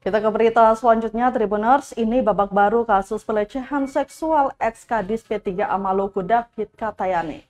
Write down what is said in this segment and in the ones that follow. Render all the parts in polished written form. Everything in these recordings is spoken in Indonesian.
Kita ke berita selanjutnya, Tribuners. Ini babak baru kasus pelecehan seksual ex-Kadis P3A Maluku David Katayane.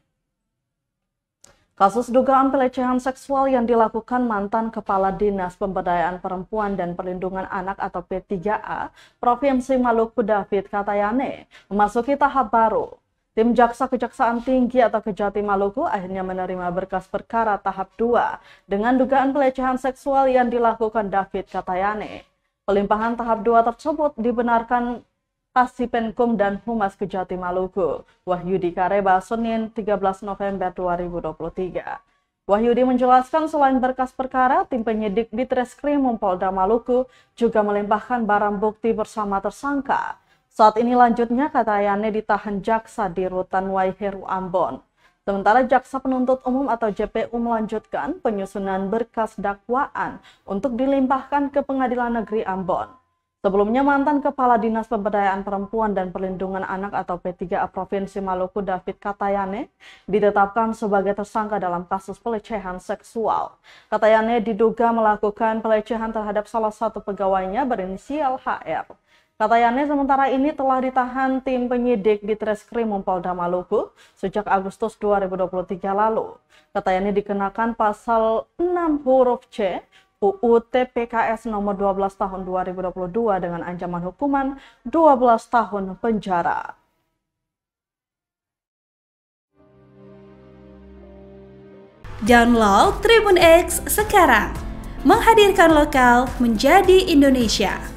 Kasus dugaan pelecehan seksual yang dilakukan mantan Kepala Dinas Pemberdayaan Perempuan dan Perlindungan Anak atau P3A Provinsi Maluku David Katayane memasuki tahap baru. Tim Jaksa Kejaksaan Tinggi atau Kejati Maluku akhirnya menerima berkas perkara tahap 2 dengan dugaan pelecehan seksual yang dilakukan David Katayane. Pelimpahan tahap 2 tersebut dibenarkan Kasipenkum dan Humas Kejati Maluku, Wahyudi Kareba, Senin 13 November 2023. Wahyudi menjelaskan selain berkas perkara, tim penyidik di Treskrimum Polda Maluku juga melimpahkan barang bukti bersama tersangka. Saat ini lanjutnya Katayane ditahan jaksa di Rutan Waiheru Ambon. Sementara Jaksa Penuntut Umum atau JPU melanjutkan penyusunan berkas dakwaan untuk dilimpahkan ke Pengadilan Negeri Ambon. Sebelumnya mantan Kepala Dinas Pemberdayaan Perempuan dan Perlindungan Anak atau P3A Provinsi Maluku David Katayane ditetapkan sebagai tersangka dalam kasus pelecehan seksual. Katayane diduga melakukan pelecehan terhadap salah satu pegawainya berinisial HR. Katayane sementara ini telah ditahan tim penyidik di Treskrimum Polda Maluku sejak Agustus 2023 lalu. Katayane dikenakan pasal 6 huruf C UU TPKS nomor 12 tahun 2022 dengan ancaman hukuman 12 tahun penjara. Download Tribun X sekarang, menghadirkan lokal menjadi Indonesia.